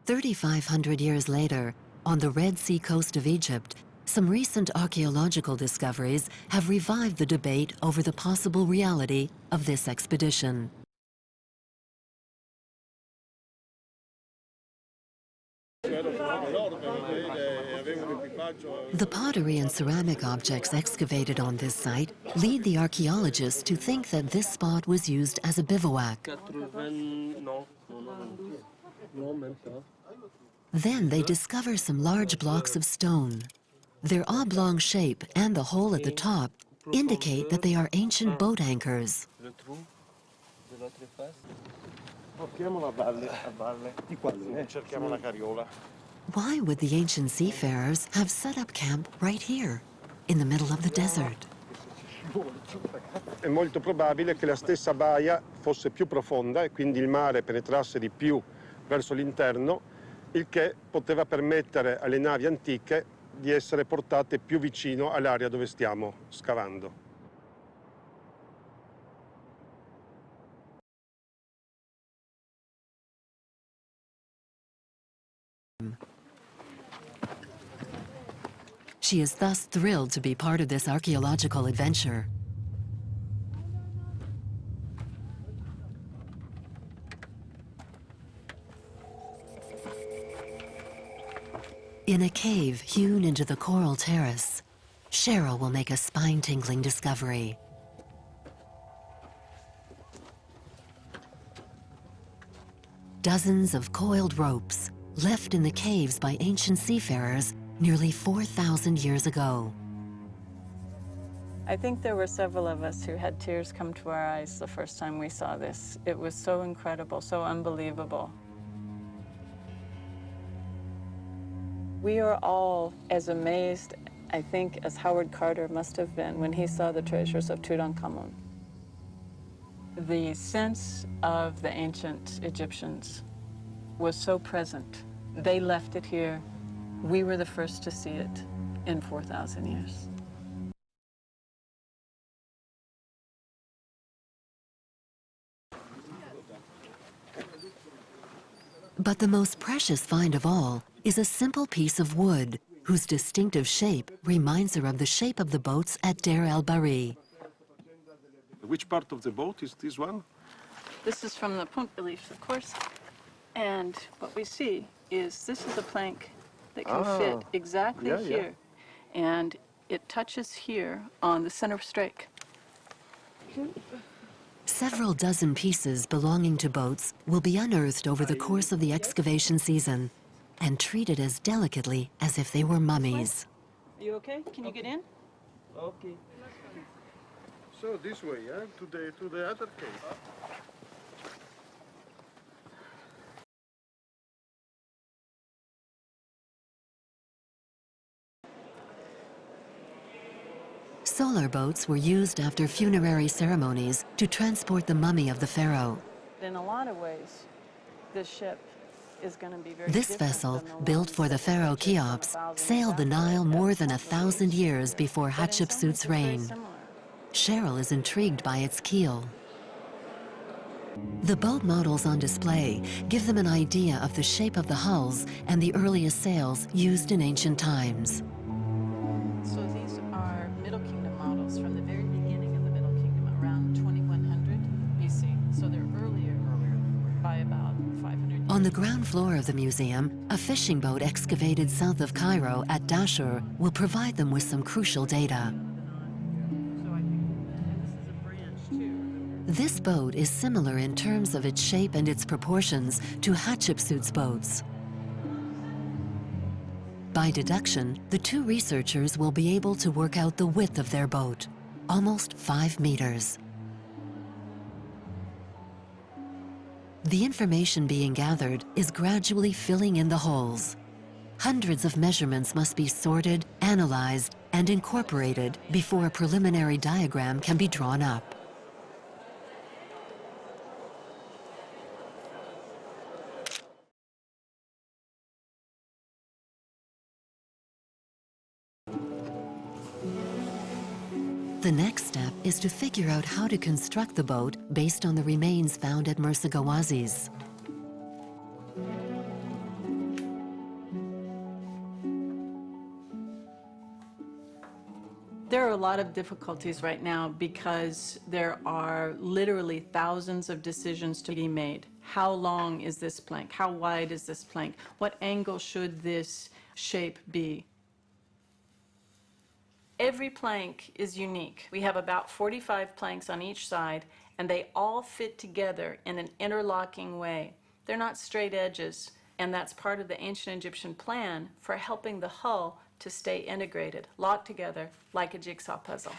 3,500 years later, on the Red Sea coast of Egypt, some recent archaeological discoveries have revived the debate over the possible reality of this expedition. The pottery and ceramic objects excavated on this site lead the archaeologists to think that this spot was used as a bivouac. Then they discover some large blocks of stone. Their oblong shape and the hole at the top indicate that they are ancient boat anchors. Why would the ancient seafarers have set up camp right here, in the middle of the desert? È molto probabile che la stessa baia fosse più profonda e quindi il mare penetrasse di più verso l'interno, il che poteva permettere alle navi antiche di essere portate più vicino all'area dove stiamo scavando. She is thus thrilled to be part of this archaeological adventure. In a cave hewn into the coral terrace, Cheryl will make a spine-tingling discovery. Dozens of coiled ropes left in the caves by ancient seafarers nearly 4,000 years ago. I think there were several of us who had tears come to our eyes the first time we saw this. It was so incredible, so unbelievable. We are all as amazed, I think, as Howard Carter must have been when he saw the treasures of Tutankhamun. The sense of the ancient Egyptians was so present. They left it here. We were the first to see it in 4,000 years. But the most precious find of all is a simple piece of wood whose distinctive shape reminds her of the shape of the boats at Deir el-Bahari. Which part of the boat is this one? This is from the Punt reliefs, of course. And what we see is this is a plank that can fit exactly here. And it touches here on the center strake. Several dozen pieces belonging to boats will be unearthed over the course of the excavation season and treated as delicately as if they were mummies. Are you okay? Can you get in? Okay. So this way, to the other cave. Solar boats were used after funerary ceremonies to transport the mummy of the pharaoh. In a lot of ways, this ship is going to be very This different vessel, than the built ones for the that pharaoh were just Cheops, thousands sailed the after Nile that. more than 1,000 years before But in some ways, Hatshepsut's it's very reign. similar. Cheryl is intrigued by its keel. The boat models on display give them an idea of the shape of the hulls and the earliest sails used in ancient times. So these are Middle Kingdom models from the very beginning of the Middle Kingdom, around 2100 BC. So they're earlier by about 500 years. On the ground floor of the museum, a fishing boat excavated south of Cairo at Dashur will provide them with some crucial data. So I think, and this is a branch too. This boat is similar in terms of its shape and its proportions to Hatshepsut's boats. By deduction, the two researchers will be able to work out the width of their boat, almost 5 meters. The information being gathered is gradually filling in the holes. Hundreds of measurements must be sorted, analyzed, and incorporated before a preliminary diagram can be drawn up. The next step is to figure out how to construct the boat based on the remains found at Mersa Gawasis. lot of difficulties right now because there are literally thousands of decisions to be made. How long is this plank? How wide is this plank? What angle should this shape be? Every plank is unique. We have about 45 planks on each side, and they all fit together in an interlocking way. They're not straight edges, and that's part of the ancient Egyptian plan for helping the hull to stay integrated, locked together like a jigsaw puzzle.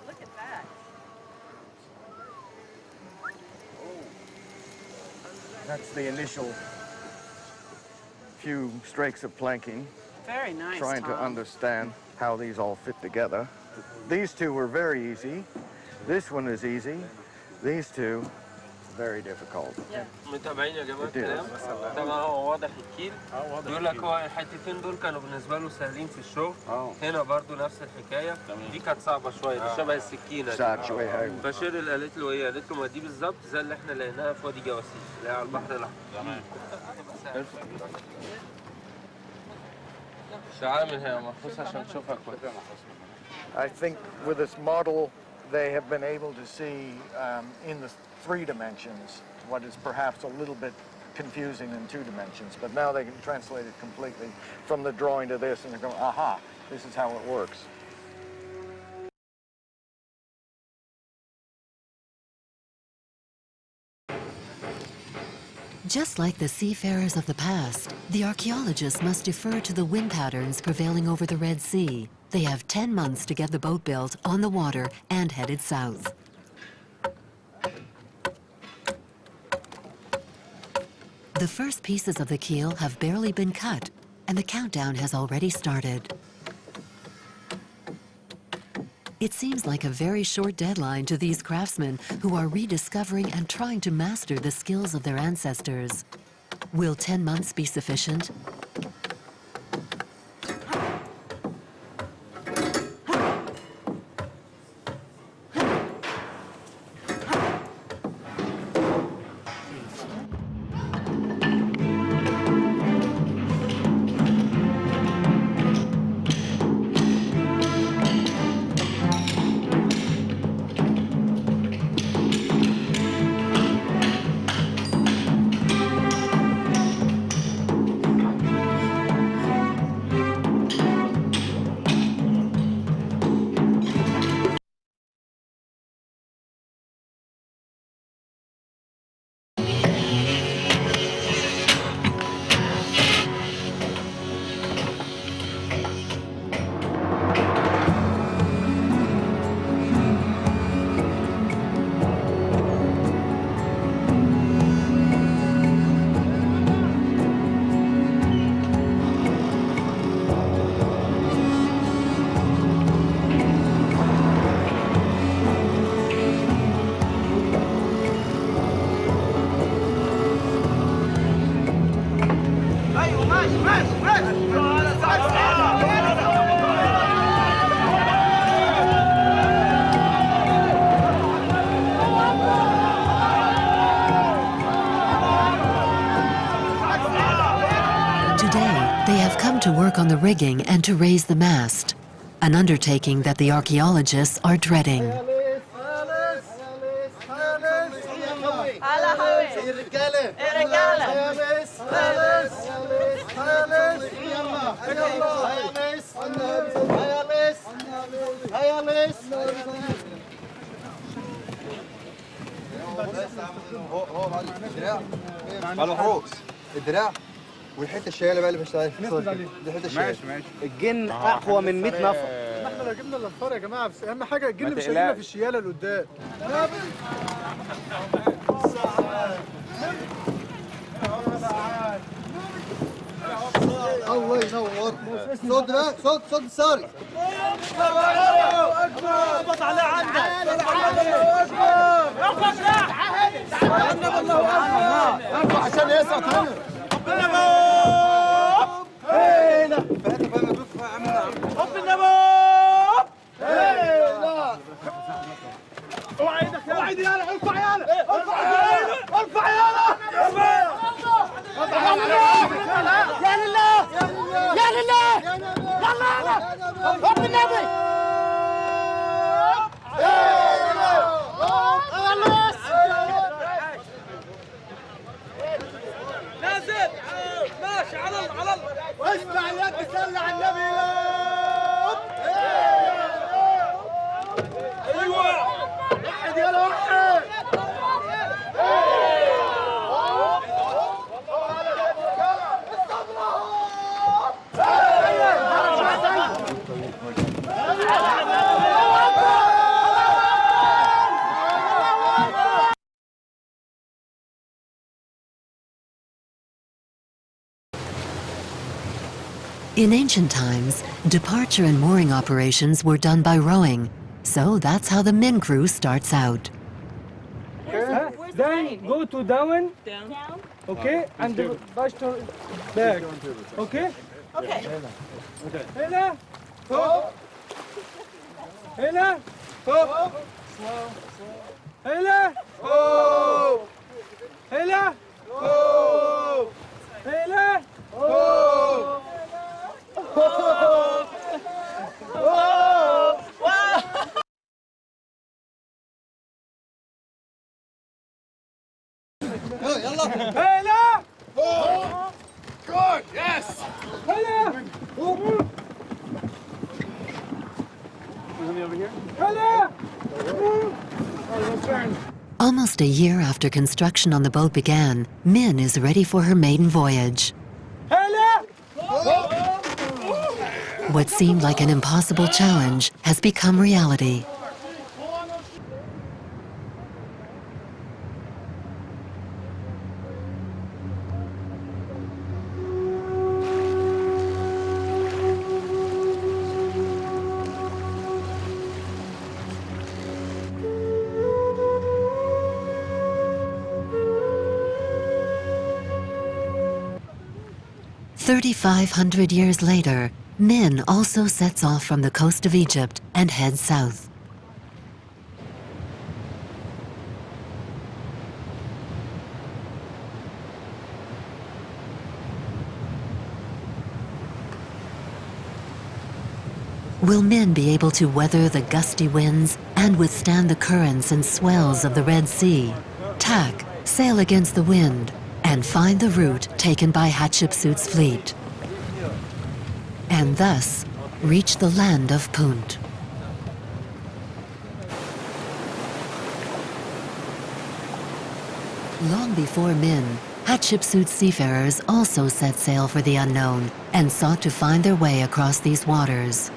Look at that. That's the initial few strakes of planking. Very nice, Trying to Tom. understand how these all fit together. These two were very easy. This one is easy. These two, very difficult. متابعين يا جماعه الكلام طبعا هو واضح الكيل بيقول لك هو الحتتين دول كانوا بالنسبه له سهلين في الشغل هنا برضو نفس الحكايه دي كانت صعبه شويه دي شبه السكينه صعب شويه ايوه فشيرل قالت له ايه قالت له ما دي بالظبط زي اللي احنا لقيناها في وادي جواسيس اللي هي على البحر الاحمر تمام تعال من هنا محفوظ عشان تشوفها كويس I think with this model they have been able to see in the 3 dimensions what is perhaps a little bit confusing in 2 dimensions, but now they can translate it completely from the drawing to this and they're going, aha, this is how it works. Just like the seafarers of the past, the archaeologists must defer to the wind patterns prevailing over the Red Sea. They have 10 months to get the boat built on the water and headed south. The first pieces of the keel have barely been cut, and the countdown has already started. It seems like a very short deadline to these craftsmen who are rediscovering and trying to master the skills of their ancestors. Will 10 months be sufficient? To work on the rigging and to raise the mast, an undertaking that the archaeologists are dreading. والحته الشياله بقى اللي بشتغل دي حته الشياله ماشي الجن اقوى من 100 نفر احنا لو جبنا الانفار يا جماعه بس اهم حاجه الجن مش هيجينا في الشياله اللي قدام الله ينور صوت ده صوت الصاري اكبر على عندك الله اكبر ارفع عشان يسقط هنا النبوب هنا فاتوا بقى مدوف عامل حب النبوب In ancient times, departure and mooring operations were done by rowing, so that's how the Min crew starts out. Then go to down, Down. okay, and the back to back, okay? Okay. Hela, ho, hela, ho, hela, ho, hela, ho, hela, ho. Hela! Good, yes! Hela! Hela! Almost a year after construction on the boat began, Min is ready for her maiden voyage. Hela! What seemed like an impossible challenge has become reality. "3,500 years later, Min also sets off from the coast of Egypt and heads south. Will Min be able to weather the gusty winds and withstand the currents and swells of the Red Sea, tack, sail against the wind, and find the route taken by Hatshepsut's fleet, and thus reach the land of Punt? Long before Min, Hatshepsut's seafarers also set sail for the unknown and sought to find their way across these waters.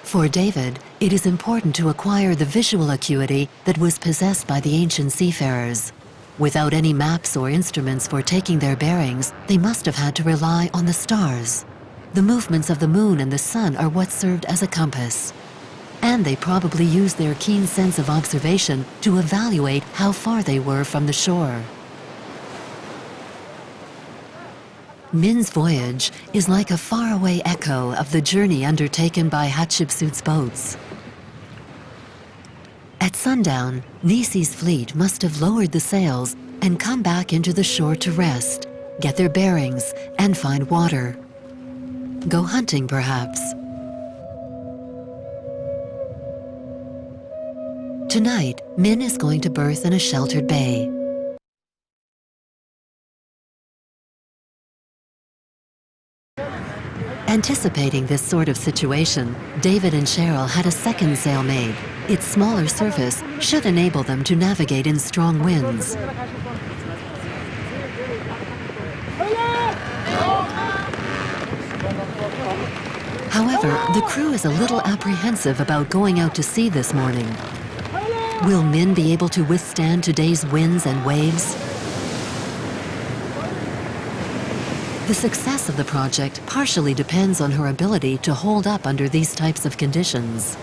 For David, it is important to acquire the visual acuity that was possessed by the ancient seafarers. Without any maps or instruments for taking their bearings, they must have had to rely on the stars. The movements of the moon and the sun are what served as a compass. And they probably used their keen sense of observation to evaluate how far they were from the shore. Min's voyage is like a faraway echo of the journey undertaken by Hatshepsut's boats. At sundown, Nisi's fleet must have lowered the sails and come back into the shore to rest, get their bearings, and find water. Go hunting, perhaps. Tonight, Min is going to berth in a sheltered bay. Anticipating this sort of situation, David and Cheryl had a second sail made. Its smaller surface should enable them to navigate in strong winds. However, the crew is a little apprehensive about going out to sea this morning. Will Min be able to withstand today's winds and waves? The success of the project partially depends on her ability to hold up under these types of conditions.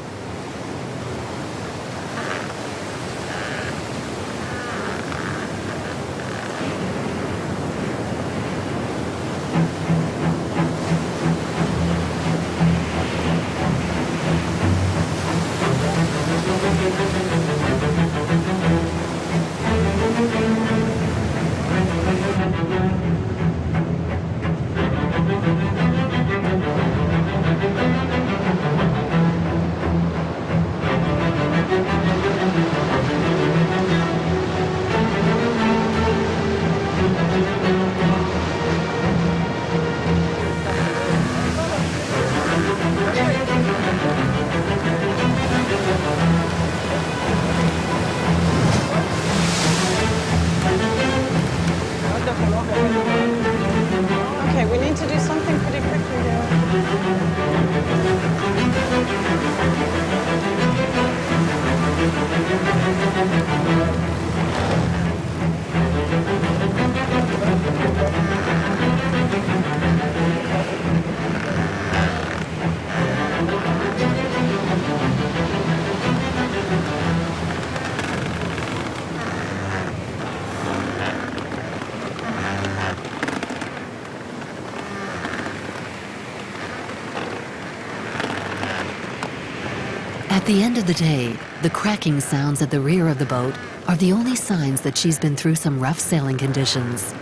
the end of the day, the cracking sounds at the rear of the boat are the only signs that she's been through some rough sailing conditions.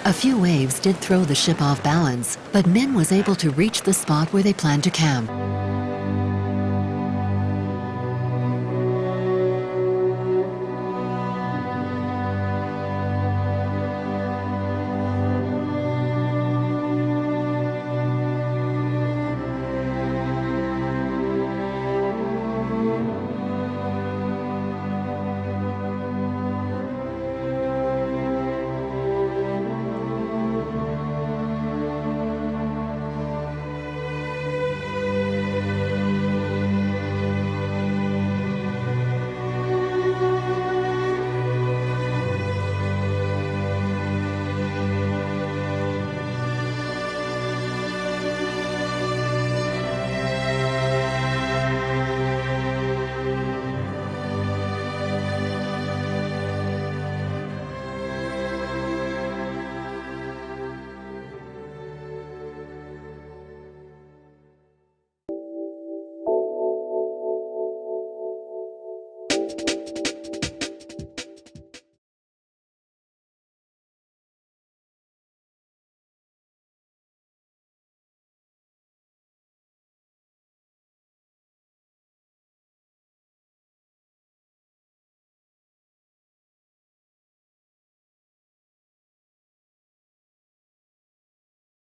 A few waves did throw the ship off balance, but Min was able to reach the spot where they planned to camp.